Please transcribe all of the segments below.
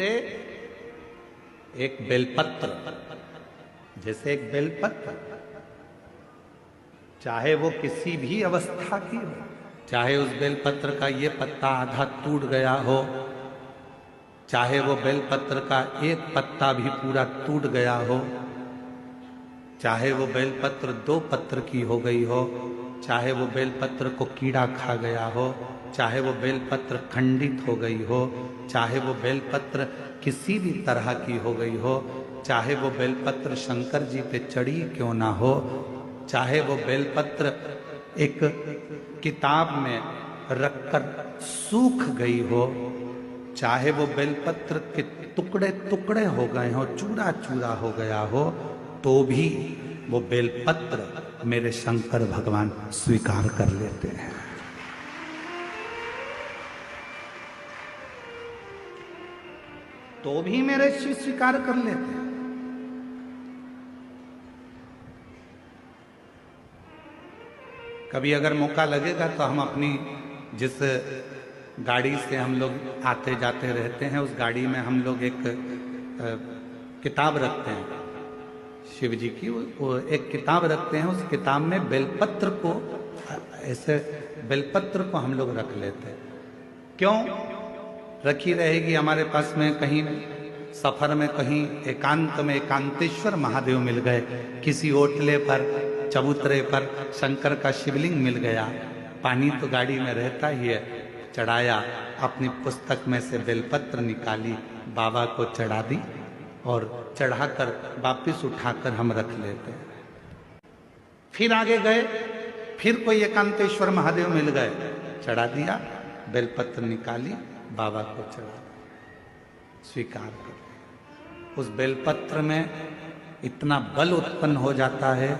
जैसे एक बेलपत्र, जैसे एक बेलपत्र, चाहे वो किसी भी अवस्था की हो, चाहे उस बेलपत्र का ये पत्ता आधा टूट गया हो, चाहे वो बेलपत्र का एक पत्ता भी पूरा टूट गया हो, चाहे वो बेलपत्र 2 पत्र की हो गई हो, चाहे वो बेलपत्र को कीड़ा खा गया हो, चाहे वो बेलपत्र खंडित हो गई हो, चाहे वो बेलपत्र किसी भी तरह की हो गई हो, चाहे वो बेलपत्र शंकर जी पे चढ़ी क्यों ना हो, चाहे वो बेलपत्र एक किताब में रखकर सूख गई हो, चाहे वो बेलपत्र के टुकड़े टुकड़े हो गए हो, चूरा चूरा हो गया हो, तो भी वो बेलपत्र मेरे शंकर भगवान स्वीकार कर लेते हैं। तो भी मेरे शिव स्वीकार कर लेते हैं। कभी अगर मौका लगेगा तो हम अपनी जिस गाड़ी से हम लोग आते जाते रहते हैं, उस गाड़ी में हम लोग एक किताब रखते हैं शिव जी की, वो एक किताब रखते हैं। उस किताब में बेलपत्र को, ऐसे बेलपत्र को हम लोग रख लेते हैं। क्यों रखी रहेगी? हमारे पास में कहीं सफर में, कहीं एकांत में एकांतेश्वर महादेव मिल गए, किसी ओटले पर, चबूतरे पर शंकर का शिवलिंग मिल गया, पानी तो गाड़ी में रहता ही है, चढ़ाया, अपनी पुस्तक में से बेलपत्र निकाली, बाबा को चढ़ा दी और चढ़ाकर वापिस उठाकर हम रख लेते हैं। फिर आगे गए, फिर कोई एकांतेश्वर महादेव मिल गए, चढ़ा दिया, बेलपत्र निकाली, बाबा को चढ़ा, स्वीकार कर। उस बेलपत्र में इतना बल उत्पन्न हो जाता है,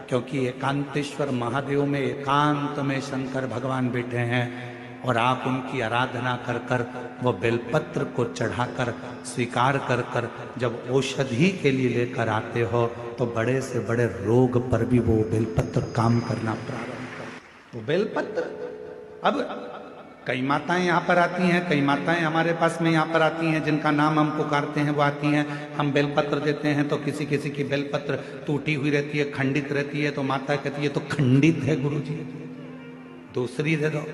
क्योंकि एकांतेश्वर महादेव में एकांत में शंकर भगवान बैठे हैं, और आप उनकी आराधना कर कर वो बेलपत्र को चढ़ाकर स्वीकार कर कर जब औषधि के लिए लेकर आते हो, तो बड़े से बड़े रोग पर भी वो बेलपत्र काम करना प्रारंभ कर। वो बेलपत्र, अब कई माताएं यहाँ पर आती हैं, कई माताएं हमारे पास में यहाँ पर आती हैं, जिनका नाम हम पुकारते हैं वो आती हैं, हम बेलपत्र देते हैं तो किसी किसी की बेलपत्र टूटी हुई रहती है, खंडित रहती है, तो माता कहती है तो खंडित है गुरुजी, दूसरी दे दो।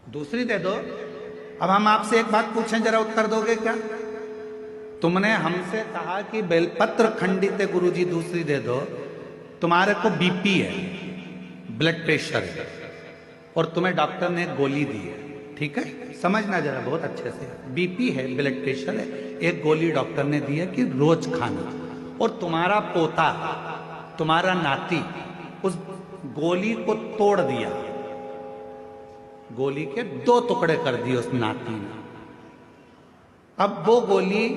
दूसरी दे दो। अब हम आपसे एक बात पूछें, जरा उत्तर दोगे क्या? तुमने हमसे कहा कि बेलपत्र खंडित है गुरुजी, दूसरी दे दो। तुम्हारे को बीपी है, ब्लड प्रेशर है, और तुम्हें डॉक्टर ने गोली दी है, ठीक है, समझना जरा बहुत अच्छे से, बीपी है, ब्लड प्रेशर है, एक गोली डॉक्टर ने दी है कि रोज खाना, और तुम्हारा पोता, तुम्हारा नाती उस गोली को तोड़ दिया, गोली के 2 टुकड़े कर दिए उस नाती ने। अब वो गोली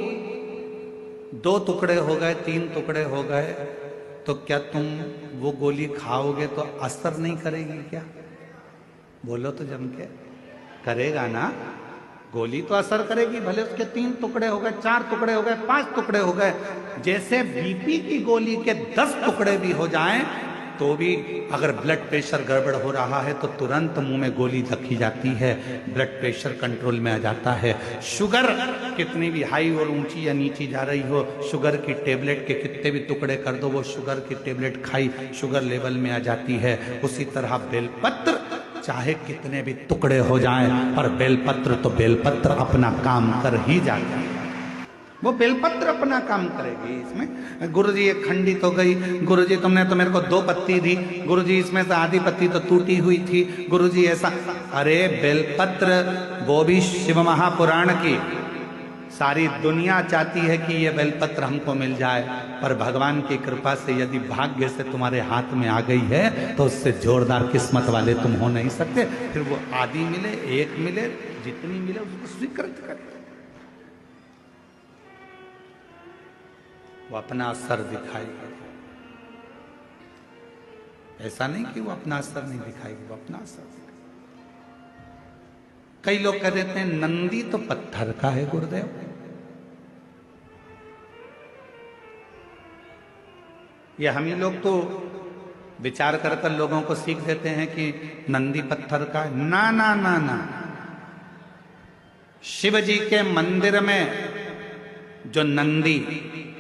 2 टुकड़े हो गए, 3 टुकड़े हो गए, तो क्या तुम वो गोली खाओगे तो असर नहीं करेगी क्या? बोलो तो जम के, करेगा ना? गोली तो असर करेगी, भले उसके 3 टुकड़े हो गए, 4 टुकड़े हो गए, 5 टुकड़े हो गए। जैसे बीपी की गोली के 10 टुकड़े भी हो जाएं, तो भी अगर ब्लड प्रेशर गड़बड़ हो रहा है तो तुरंत मुंह में गोली रखी जाती है, ब्लड प्रेशर कंट्रोल में आ जाता है। शुगर कितनी भी हाई और ऊंची या नीची जा रही हो, शुगर की टेबलेट के कितने भी टुकड़े कर दो, वो शुगर की टेबलेट खाई, शुगर लेवल में आ जाती है। उसी तरह बेलपत्र चाहे कितने भी टुकड़े हो जाएं, पर बेलपत्र तो बेलपत्र अपना काम कर ही जाता है, वो बेलपत्र अपना काम करेगी। इसमें गुरुजी एक खंडित हो गई, गुरुजी तुमने तो मेरे को 2 पत्ती दी, गुरुजी इसमें से आधी पत्ती तो टूटी हुई थी, गुरुजी ऐसा। अरे बेलपत्र, वो भी शिव महापुराण की, सारी दुनिया चाहती है कि ये बेलपत्र हमको मिल जाए, पर भगवान की कृपा से यदि भाग्य से तुम्हारे हाथ में आ गई है तो उससे जोरदार किस्मत वाले तुम हो नहीं सकते। फिर वो आधी मिले, 1 मिले, जितनी मिले उसको स्वीकृत करें। वो अपना असर दिखाएगी, ऐसा नहीं कि वो अपना असर नहीं दिखाएगी, वो अपना असर दिखाएगी। कई लोग कह देते हैं नंदी तो पत्थर का है गुरुदेव, ये हम ही लोग तो विचार कर कर लोगों को सीख देते हैं कि नंदी पत्थर का है। ना ना ना ना, शिव जी के मंदिर में जो नंदी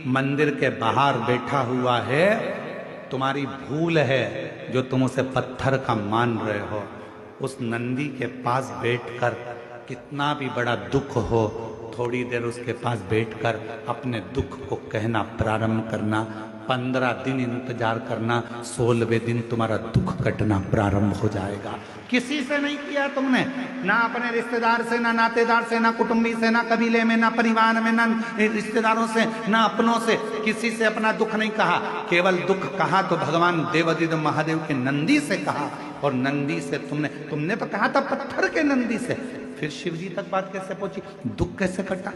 मंदिर के बाहर बैठा हुआ है, तुम्हारी भूल है जो तुम उसे पत्थर का मान रहे हो। उस नंदी के पास बैठकर कितना भी बड़ा दुख हो, थोड़ी देर उसके पास बैठकर अपने दुख को कहना प्रारंभ करना। 15 दिन इंतजार करना, 16वें दिन तुम्हारा दुख कटना प्रारंभ हो जाएगा। किसी से नहीं किया तुमने, ना अपने रिश्तेदार से, ना नातेदार से, ना कुटुंबी से, ना कबीले में, ना परिवार में, ना रिश्तेदारों से, ना अपनों से, किसी से अपना दुख नहीं कहा। केवल दुख कहा तो भगवान देवाधिदेव महादेव के नंदी से कहा। और नंदी से तुमने तो कहा था पत्थर के नंदी से। फिर शिव जी तक बात कैसे पहुंची, दुख कैसे कटा?